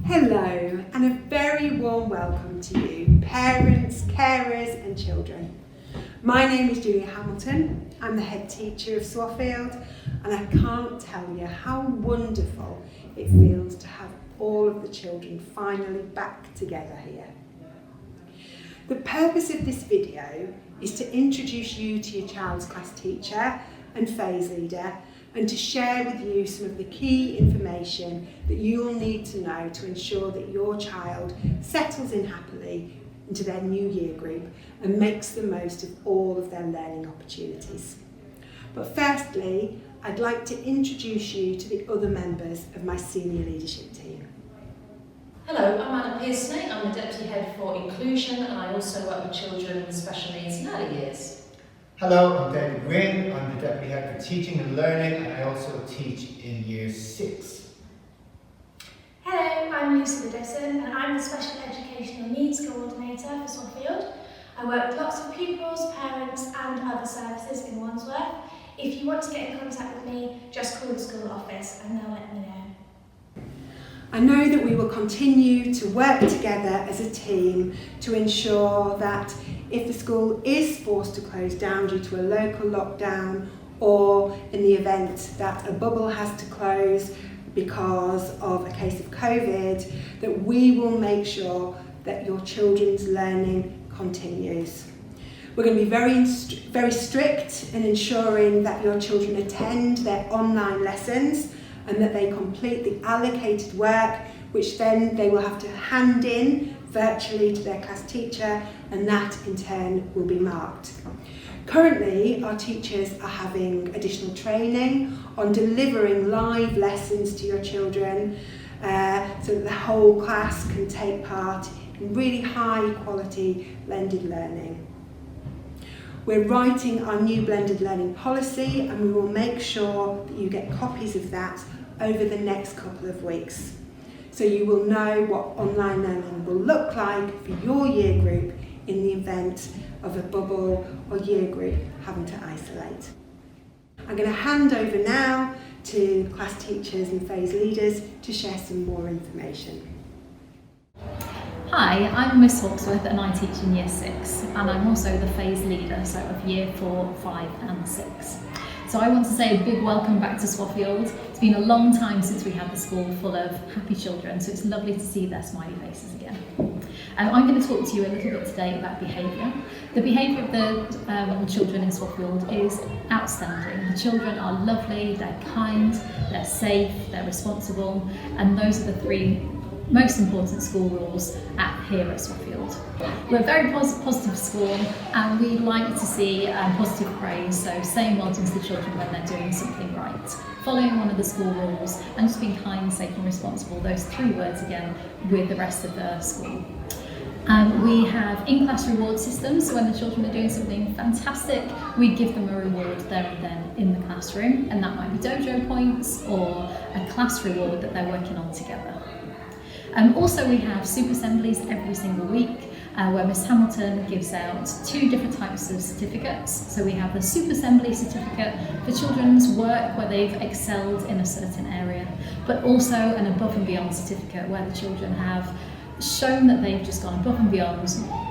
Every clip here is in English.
Hello, and a very warm welcome to you, parents, carers and children. My name is Julia Hamilton. I'm the head teacher of Swafield, and I can't tell you how wonderful it feels to have all of the children finally back together here. The purpose of this video is to introduce you to your child's class teacher and phase leader, and to share with you some of the key information that you'll need to know to ensure that your child settles in happily into their new year group and makes the most of all of their learning opportunities. But firstly, I'd like to introduce you to the other members of my senior leadership team. Hello, I'm Anna Pearson. I'm the Deputy Head for Inclusion, and I also work with children with special needs in early years. Hello, I'm David Gwynn. I'm the Deputy Head for Teaching and Learning, and I also teach in Year 6. Hello, I'm Lucy Dodson, and I'm the Special Educational Needs Coordinator for Swafield. I work with lots of pupils, parents and other services in Wandsworth. If you want to get in contact with me, just call the school office and they'll let me know. I know that we will continue to work together as a team to ensure that if the school is forced to close down due to a local lockdown, or in the event that a bubble has to close because of a case of COVID, that we will make sure that your children's learning continues. We're going to be very strict in ensuring that your children attend their online lessons and that they complete the allocated work, which then they will have to hand in virtually to their class teacher, and that in turn will be marked. Currently, our teachers are having additional training on delivering live lessons to your children so that the whole class can take part in really high quality blended learning. We're writing our new blended learning policy, and we will make sure that you get copies of that over the next couple of weeks. So you will know what online learning will look like for your year group in the event of a bubble or year group having to isolate. I'm going to hand over now to class teachers and phase leaders to share some more information. Hi, I'm Miss Hawksworth and I teach in Year 6, and I'm also the phase leader, so of Year 4, 5 and 6. So I want to say a big welcome back to Swafield. It's been a long time since we had the school full of happy children, so it's lovely to see their smiley faces again. I'm going to talk to you a little bit today about behaviour. The behaviour of the children in Swafield is outstanding. The children are lovely, they're kind, they're safe, they're responsible, and those are the three most important school rules here at Swafield. We're a very positive school, and we like to see positive praise, so saying well done to the children when they're doing something right, following one of the school rules, and just being kind, safe and responsible, those 3 words again, with the rest of the school. We have in-class reward systems, so when the children are doing something fantastic, we give them a reward there and then in the classroom, and that might be dojo points or a class reward that they're working on together. Also, we have soup assemblies every single week where Miss Hamilton gives out 2 different types of certificates. So we have the soup assembly certificate for children's work where they've excelled in a certain area, but also an above and beyond certificate where the children have shown that they've just gone above and beyond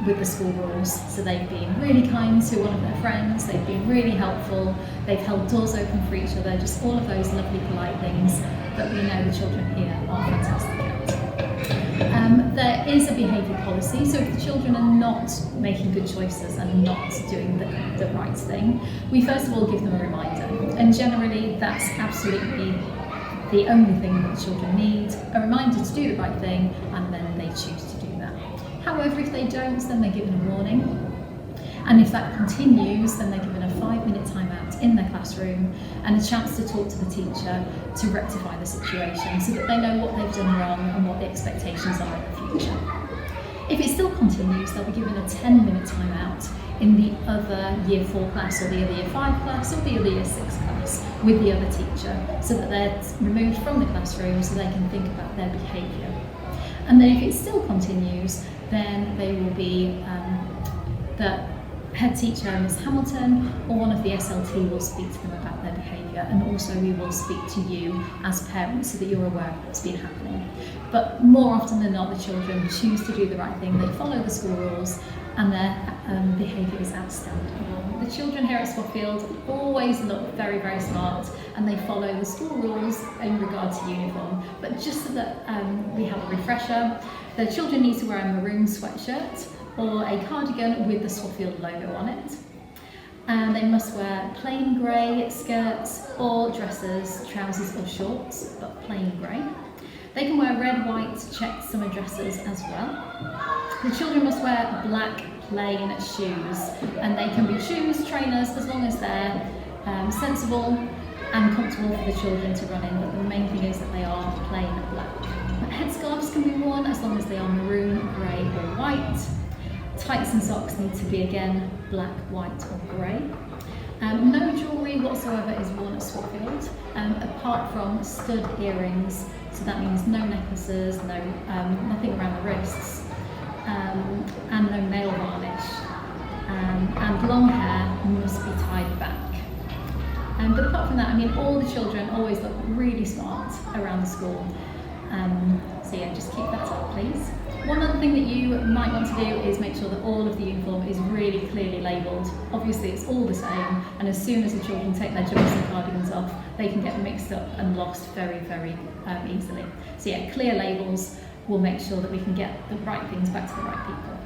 with the school rules. So they've been really kind to one of their friends, they've been really helpful, they've held doors open for each other, just all of those lovely polite things that we know the children here are fantastic at. There is a behaviour policy, so if the children are not making good choices and not doing the right thing, we first of all give them a reminder, and generally that's absolutely the only thing that the children need, a reminder to do the right thing, and then they choose to do that. However, if they don't, then they're given a warning, and if that continues, then they're given a 5-minute timeout in their classroom and a chance to talk to the teacher to rectify the situation so that they know what they've done wrong and what the expectations are in the future. If it still continues, they'll be given a 10-minute timeout in the other Year 4 class or the other Year 5 class or the other Year 6 class with the other teacher, so that they're removed from the classroom so they can think about their behaviour. And then if it still continues, then they will be head teacher, Ms Hamilton, or one of the SLT will speak to them about their behaviour, and also we will speak to you as parents so that you're aware of what's been happening. But more often than not, the children choose to do the right thing, they follow the school rules, and their behaviour is outstanding. The children here at Swaffield always look very, very smart, and they follow the school rules in regard to uniform. But just so that we have a refresher, the children need to wear a maroon sweatshirt or a cardigan with the Swaffield logo on it. And they must wear plain grey skirts or dresses, trousers or shorts, but plain grey. They can wear red, white, checked summer dresses as well. The children must wear black, plain shoes, and they can be shoes, trainers, as long as they're sensible and comfortable for the children to run in, but the main thing is that they are plain black. Headscarves can be worn as long as they are maroon, grey or white. Tights and socks need to be again black, white or grey. No jewellery whatsoever is worn at Swaffield, apart from stud earrings, so that means no necklaces, nothing around the wrists, and no nail varnish. And long hair must be tied back. But apart from that, I mean, all the children always look really smart around the school. So yeah, just keep that up, please. One other thing that you might want to do is make sure that all of the uniform is really clearly labelled. Obviously it's all the same, and as soon as the children take their jumps and cardigans off, they can get mixed up and lost very, very easily. So yeah, clear labels will make sure that we can get the right things back to the right people.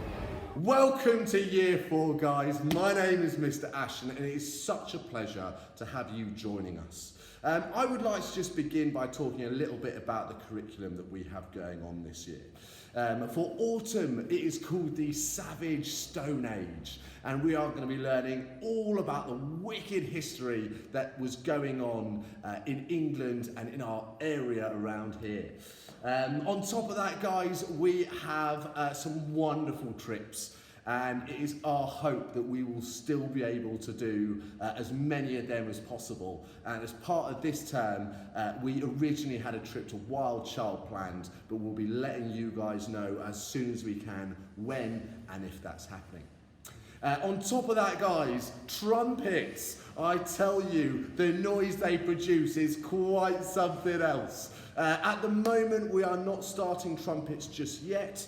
Welcome to Year 4, guys. My name is Mr. Ashton, and it is such a pleasure to have you joining us. I would like to just begin by talking a little bit about the curriculum that we have going on this year. For autumn, it is called the Savage Stone Age, and we are going to be learning all about the wicked history that was going on in England and in our area around here. On top of that, guys, we have some wonderful trips, and it is our hope that we will still be able to do as many of them as possible. And as part of this term, we originally had a trip to Wild Child planned, but we'll be letting you guys know as soon as we can when and if that's happening. On top of that, guys, trumpets. I tell you, the noise they produce is quite something else. At the moment, we are not starting trumpets just yet.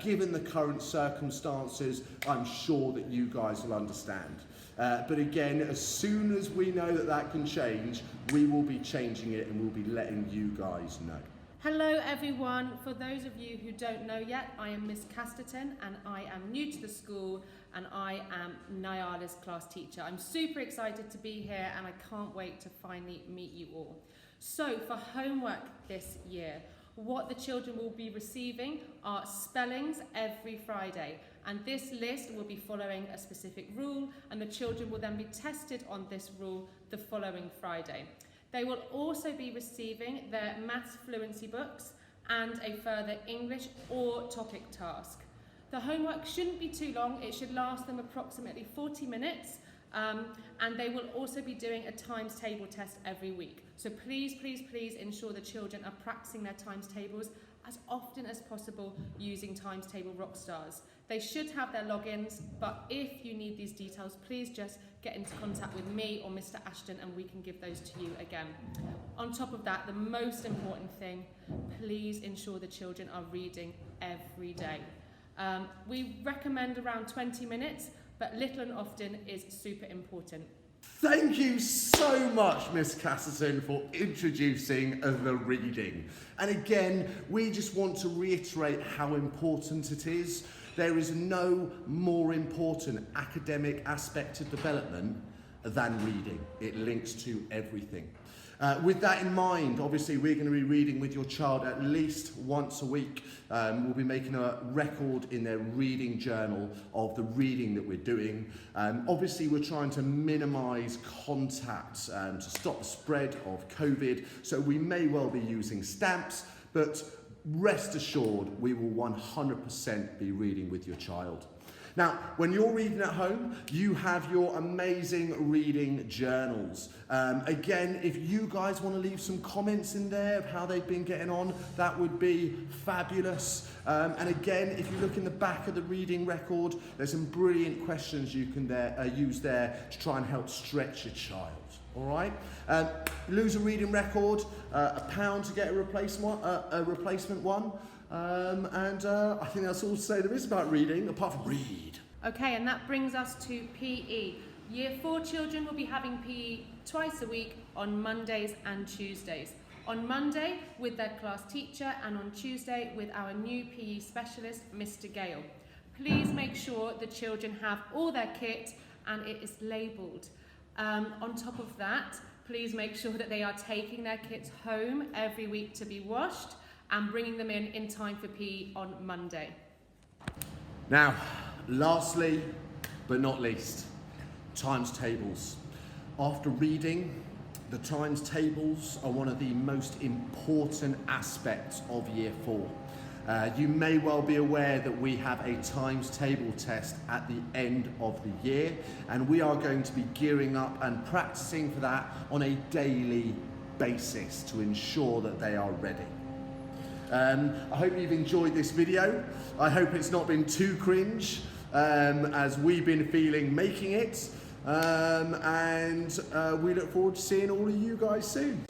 Given the current circumstances, I'm sure that you guys will understand. But again, as soon as we know that that can change, we will be changing it and we'll be letting you guys know. Hello everyone. For those of you who don't know yet, I am Miss Casterton and I am new to the school and I am Nyala's class teacher. I'm super excited to be here and I can't wait to finally meet you all. So for homework this year, what the children will be receiving are spellings every Friday, and this list will be following a specific rule, and the children will then be tested on this rule the following Friday. They will also be receiving their maths fluency books and a further English or topic task. The homework shouldn't be too long, it should last them approximately 40 minutes, and they will also be doing a times table test every week. So please, please, please ensure the children are practicing their times tables as often as possible using Times Table Rockstars. They should have their logins, but if you need these details, please just get into contact with me or Mr. Ashton and we can give those to you again. On top of that, the most important thing, please ensure the children are reading every day. We recommend around 20 minutes, but little and often is super important. Thank you so much, Miss Casterton, for introducing the reading. And again, we just want to reiterate how important it is. There is no more important academic aspect of development than reading. It links to everything. With that in mind, obviously we're going to be reading with your child at least once a week. We'll be making a record in their reading journal of the reading that we're doing. Obviously we're trying to minimise contact to stop the spread of COVID, so we may well be using stamps, but rest assured we will 100% be reading with your child. Now, when you're reading at home, you have your amazing reading journals. Again, if you guys want to leave some comments in there of how they've been getting on, that would be fabulous. And again, if you look in the back of the reading record, there's some brilliant questions you can use there to try and help stretch your child. All right. Lose a reading record, £1 to get a replacement one. I think that's all to say there is about reading, apart from read. Okay, and that brings us to PE. Year 4 children will be having PE twice a week on Mondays and Tuesdays. On Monday with their class teacher and on Tuesday with our new PE specialist, Mr. Gale. Please make sure the children have all their kit and it is labelled. On top of that, please make sure that they are taking their kits home every week to be washed and bringing them in time for PE on Monday. Now, lastly, but not least, times tables. After reading, the times tables are one of the most important aspects of Year 4. You may well be aware that we have a times table test at the end of the year, and we are going to be gearing up and practicing for that on a daily basis to ensure that they are ready. I hope you've enjoyed this video. I hope it's not been too cringe as we've been feeling making it, and we look forward to seeing all of you guys soon.